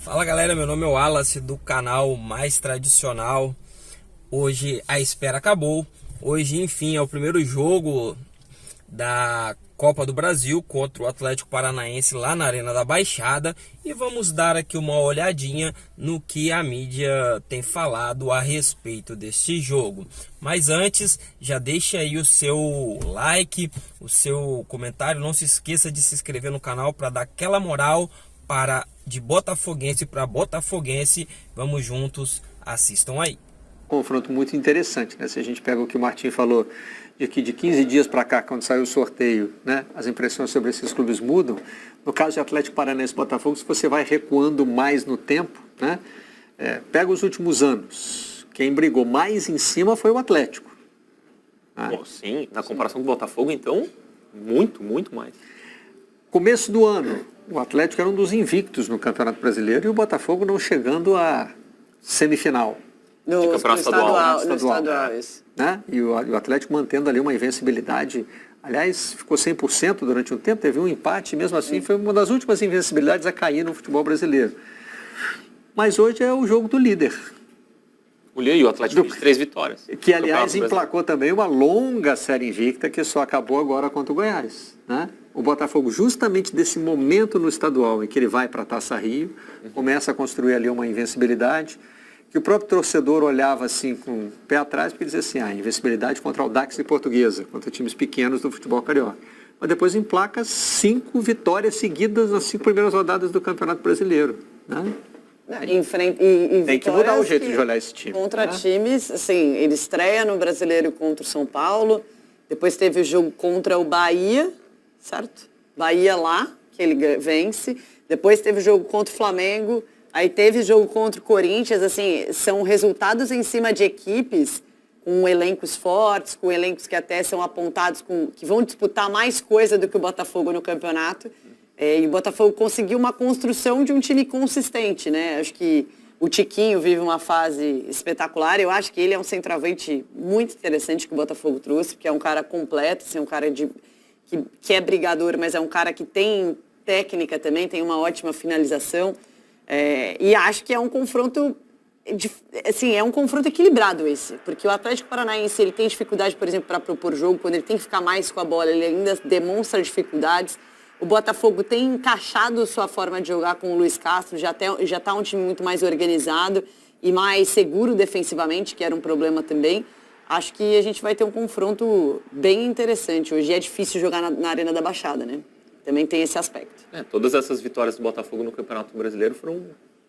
Fala galera, meu nome é Wallace do canal mais tradicional. Hoje a espera acabou. Hoje, enfim, é o primeiro jogo da Copa do Brasil contra o Atlético Paranaense lá na Arena da Baixada. E vamos dar aqui uma olhadinha no que a mídia tem falado a respeito deste jogo. Mas antes, já deixa aí o seu like, o seu comentário. Não se esqueça de se inscrever no canal para dar aquela moral para de botafoguense para botafoguense. Vamos juntos, assistam aí. Confronto muito interessante, né? Se a gente pega o que o Martim falou, de que de 15 dias para cá, quando saiu o sorteio, né, as impressões sobre esses clubes mudam. No caso de Atlético Paranaense e Botafogo, se você vai recuando mais no tempo, né, pega os últimos anos. Quem brigou mais em cima foi o Atlético. Né? Bom, sim, na comparação com o Botafogo, então, muito mais. Começo do ano, o Atlético era um dos invictos no Campeonato Brasileiro e o Botafogo não chegando à semifinal. No estadual, né? E o Atlético mantendo ali uma invencibilidade. Aliás, ficou 100% durante um tempo, teve um empate, e mesmo assim foi uma das últimas invencibilidades a cair no futebol brasileiro. Mas hoje é o jogo do líder. E o Atlético de 3 vitórias. Que, aliás, emplacou também uma longa série invicta que só acabou agora contra o Goiás. Né? O Botafogo, justamente desse momento no estadual em que ele vai para a Taça Rio, começa a construir ali uma invencibilidade, que o próprio torcedor olhava assim com o pé atrás porque dizia assim, invencibilidade contra o Audax e Portuguesa, contra times pequenos do futebol carioca. Mas depois emplaca 5 vitórias seguidas nas 5 primeiras rodadas do Campeonato Brasileiro. Né? Tem que mudar o jeito de olhar esse time. Contra times, assim, ele estreia no Brasileiro contra o São Paulo, depois teve o jogo contra o Bahia, certo? Bahia lá, que ele vence, depois teve o jogo contra o Flamengo, aí teve jogo contra o Corinthians, assim, são resultados em cima de equipes com elencos fortes, com elencos que até são apontados, que vão disputar mais coisa do que o Botafogo no campeonato. E o Botafogo conseguiu uma construção de um time consistente, né? Acho que o Tiquinho vive uma fase espetacular. Eu acho que ele é um centroavante muito interessante que o Botafogo trouxe, porque é um cara completo, assim, um cara que é brigador, mas é um cara que tem técnica também, tem uma ótima finalização. E acho que é um confronto, assim, é um confronto equilibrado esse, porque o Atlético Paranaense ele tem dificuldade, por exemplo, para propor jogo, quando ele tem que ficar mais com a bola, ele ainda demonstra dificuldades. O Botafogo tem encaixado sua forma de jogar com o Luiz Castro, já está um time muito mais organizado e mais seguro defensivamente, que era um problema também. Acho que a gente vai ter um confronto bem interessante. Hoje é difícil jogar na Arena da Baixada, né? Também tem esse aspecto. Todas essas vitórias do Botafogo no Campeonato Brasileiro foram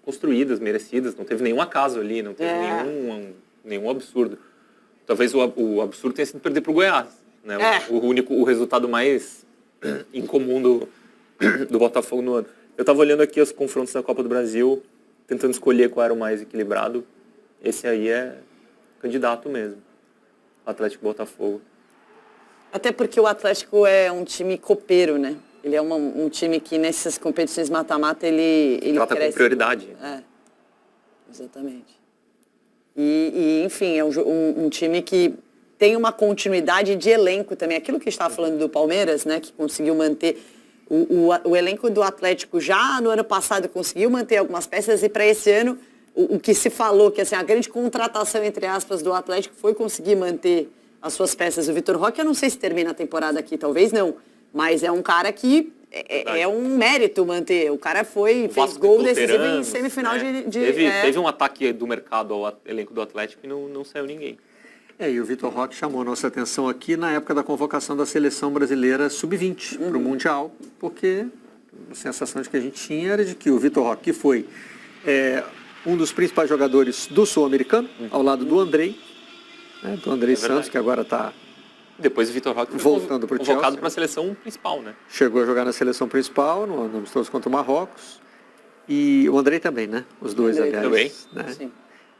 construídas, merecidas. Não teve nenhum acaso ali, não teve nenhum absurdo. Talvez o absurdo tenha sido perder para o Goiás. Né? O resultado mais incomum do Botafogo no ano. Eu estava olhando aqui os confrontos da Copa do Brasil, tentando escolher qual era o mais equilibrado. Esse aí é candidato mesmo. Atlético Botafogo. Até porque o Atlético é um time copeiro, né? Ele é um time que nessas competições mata-mata ele trata cresce. Com prioridade. Exatamente. E enfim, é um time que tem uma continuidade de elenco também. Aquilo que a gente estava falando do Palmeiras, né? Que conseguiu manter o elenco do Atlético já no ano passado conseguiu manter algumas peças e para esse ano o que se falou que assim, a grande contratação, entre aspas, do Atlético foi conseguir manter as suas peças. O Vitor Roque, eu não sei se termina a temporada aqui, talvez não. Mas é um cara que é um mérito manter. O cara fez gol decisivo em semifinal Teve um ataque do mercado ao elenco do Atlético e não saiu ninguém. E o Vitor Roque chamou a nossa atenção aqui na época da convocação da seleção brasileira sub-20 para o Mundial, porque a sensação de que a gente tinha era de que o Vitor Roque, que foi um dos principais jogadores do Sul-Americano, ao lado do Andrei, né, do Andrei Santos, que agora está depois o Vitor Roque voltando para o Chelsea, convocado para a seleção principal, né? Chegou a jogar na seleção principal, no amistoso contra o Marrocos. E o Andrei também, né? Os dois, aliás. Também. Né? Sim.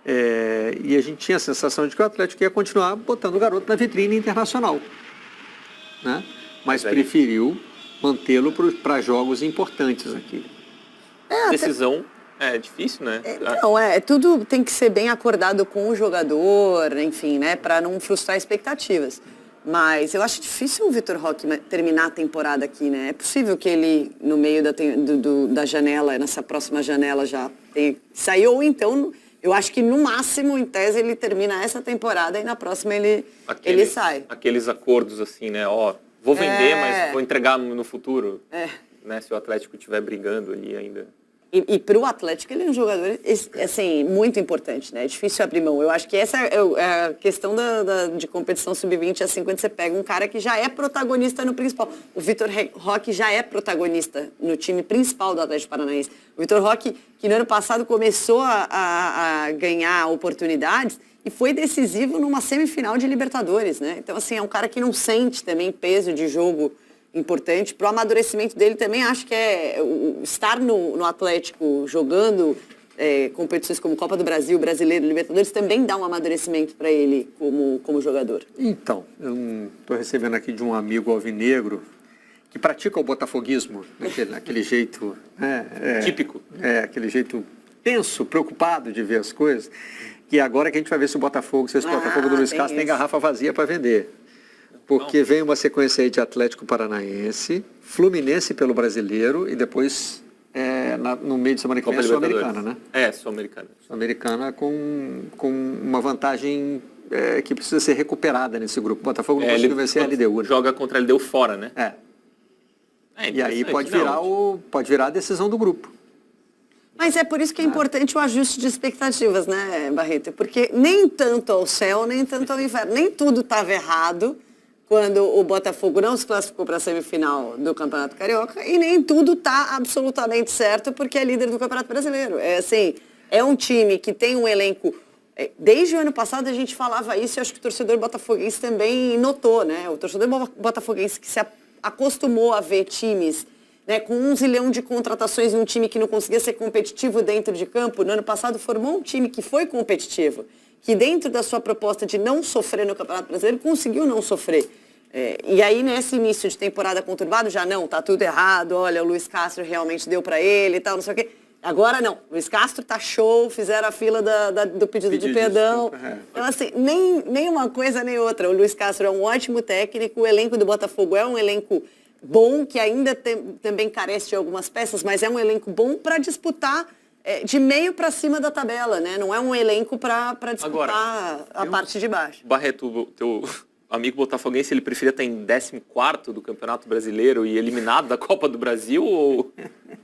E a gente tinha a sensação de que o Atlético ia continuar botando o garoto na vitrine internacional. Né? Mas preferiu mantê-lo para jogos importantes aqui. Decisão é difícil, né? Tudo tem que ser bem acordado com o jogador, enfim, né? Para não frustrar expectativas. Mas eu acho difícil o Vitor Roque terminar a temporada aqui, né? É possível que ele, no meio da janela, nessa próxima janela, já tenha saído. Ou então, eu acho que no máximo, em tese, ele termina essa temporada e na próxima ele sai. Aqueles acordos assim, né? Ó, vou vender, mas vou entregar no futuro. Né? Se o Atlético estiver brigando ali ainda. E para o Atlético ele é um jogador assim, muito importante, né? É difícil abrir mão. Eu acho que essa é a questão de competição sub-20, assim, quando você pega um cara que já é protagonista no principal. O Vitor Roque já é protagonista no time principal do Atlético Paranaense. O Vitor Roque, que no ano passado começou a ganhar oportunidades e foi decisivo numa semifinal de Libertadores, né? Então, assim, é um cara que não sente também peso de jogo importante. Para o amadurecimento dele também acho que estar no Atlético jogando competições como Copa do Brasil, Brasileiro, Libertadores, também dá um amadurecimento para ele como jogador. Então, eu estou recebendo aqui de um amigo alvinegro que pratica o botafoguismo, aquele jeito... típico. Aquele jeito tenso, preocupado de ver as coisas, que agora que a gente vai ver se o Botafogo do Luiz Castro tem garrafa vazia para vender. Porque vem uma sequência aí de Atlético Paranaense, Fluminense pelo Brasileiro e depois, no meio de semana que vem, Sul-Americana, né? Sul-Americana. Sul-Americana com uma vantagem que precisa ser recuperada nesse grupo. O Botafogo não conseguiu vencer a LDU. Né? Joga contra a LDU fora, né? E aí pode virar a decisão do grupo. Mas é por isso que é importante o ajuste de expectativas, né, Barreto? Porque nem tanto ao céu, nem tanto ao inferno. Nem tudo estava errado quando o Botafogo não se classificou para a semifinal do Campeonato Carioca e nem tudo está absolutamente certo porque é líder do Campeonato Brasileiro. É um time que tem um elenco... Desde o ano passado a gente falava isso e acho que o torcedor botafoguense também notou, né? O torcedor botafoguense que se acostumou a ver times, né, com 1 zilhão de contratações em um time que não conseguia ser competitivo dentro de campo, no ano passado formou um time que foi competitivo, que dentro da sua proposta de não sofrer no Campeonato Brasileiro, conseguiu não sofrer. E aí, nesse início de temporada conturbado, já não, tá tudo errado, olha, o Luiz Castro realmente deu para ele e tal, não sei o quê. Agora não, o Luiz Castro tá show, fizeram a fila do pedido de perdão. Então, assim, nem uma coisa nem outra. O Luiz Castro é um ótimo técnico, o elenco do Botafogo é um elenco bom, que ainda também carece de algumas peças, mas é um elenco bom para disputar de meio para cima da tabela, né? Não é um elenco para disputar agora, a parte de baixo. Barreto, teu amigo botafoguense, ele preferia estar em 14º do Campeonato Brasileiro e eliminado da Copa do Brasil? Ou,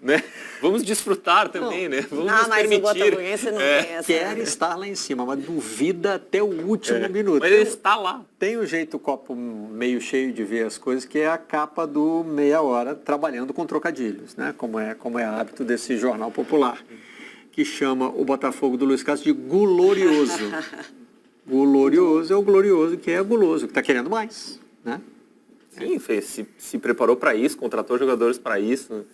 né? Vamos desfrutar também, né? Vamos nos mas permitir. O botafoguense não tem essa... Quer estar lá em cima, mas duvida até o último minuto. Mas ele está lá. Tem o jeito copo meio cheio de ver as coisas, que é a capa do Meia Hora trabalhando com trocadilhos, né? Como é hábito desse jornal popular, que chama o Botafogo do Luiz Castro de glorioso. Glorioso é o glorioso que é guloso, que está querendo mais, né? Sim, se preparou para isso, contratou jogadores para isso.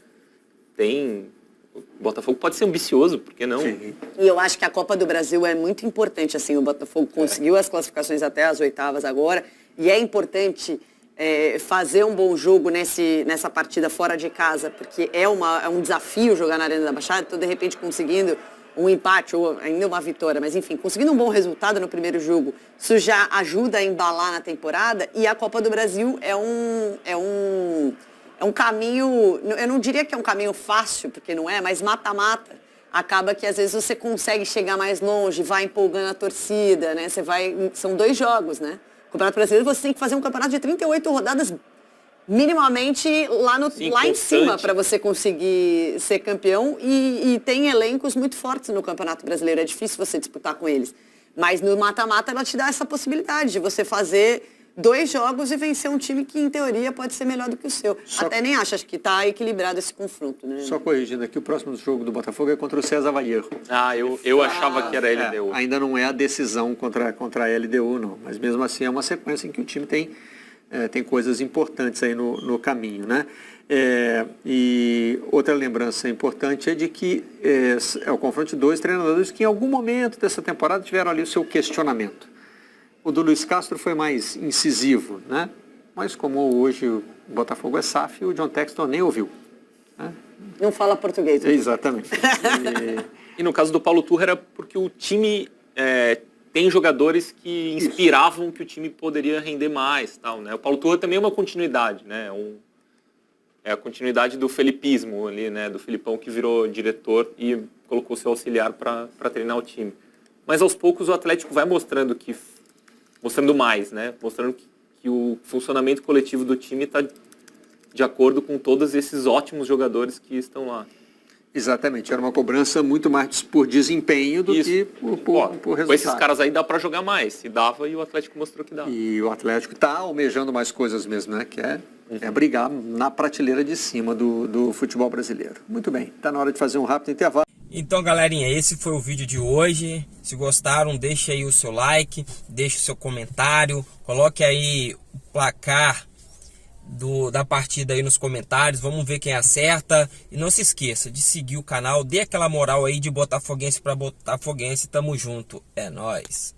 O Botafogo pode ser ambicioso, por que não? Sim. E eu acho que a Copa do Brasil é muito importante, assim, o Botafogo conseguiu as classificações até as oitavas agora, e é importante fazer um bom jogo nessa partida fora de casa, porque é um desafio jogar na Arena da Baixada, então de repente conseguindo um empate ou ainda uma vitória, mas enfim, conseguindo um bom resultado no primeiro jogo, isso já ajuda a embalar na temporada, e a Copa do Brasil é um caminho, eu não diria que é um caminho fácil, porque não é, mas mata-mata. Acaba que às vezes você consegue chegar mais longe, vai empolgando a torcida, né? São 2 jogos, né? O Campeonato Brasileiro você tem que fazer um campeonato de 38 rodadas minimamente lá em cima para você conseguir ser campeão e tem elencos muito fortes no Campeonato Brasileiro, é difícil você disputar com eles. Mas no mata-mata ela te dá essa possibilidade de você fazer 2 jogos e vencer um time que, em teoria, pode ser melhor do que o seu. Até nem acho que está equilibrado esse confronto, né? Só corrigindo aqui, o próximo jogo do Botafogo é contra o César Vallejo. Eu achava que era a LDU. Ainda não é a decisão contra a LDU, não. Mas mesmo assim é uma sequência em que o time tem coisas importantes aí no caminho, né? E outra lembrança importante é de que é o confronto de 2 treinadores que em algum momento dessa temporada tiveram ali o seu questionamento. O do Luiz Castro foi mais incisivo, né? Mas como hoje o Botafogo é SAF, o John Textor nem ouviu. Né? Não fala português. Exatamente. E no caso do Paulo Turra era porque o time tem jogadores que inspiravam que o time poderia render mais, tal, né? O Paulo Turra também é uma continuidade, né? É a continuidade do felipismo ali, né? Do Filipão que virou diretor e colocou seu auxiliar para treinar o time. Mas aos poucos o Atlético vai mostrando mais, né? Mostrando que o funcionamento coletivo do time está de acordo com todos esses ótimos jogadores que estão lá. Exatamente, era uma cobrança muito mais por desempenho do que por resultado. Com esses caras aí dá para jogar mais, se dava e o Atlético mostrou que dá. E o Atlético está almejando mais coisas mesmo, né? Que é brigar na prateleira de cima do futebol brasileiro. Muito bem, está na hora de fazer um rápido intervalo. Então, galerinha, esse foi o vídeo de hoje. Se gostaram, deixe aí o seu like, deixe o seu comentário, coloque aí o placar da partida aí nos comentários, vamos ver quem acerta. E não se esqueça de seguir o canal, dê aquela moral aí de botafoguense para botafoguense, tamo junto, é nóis.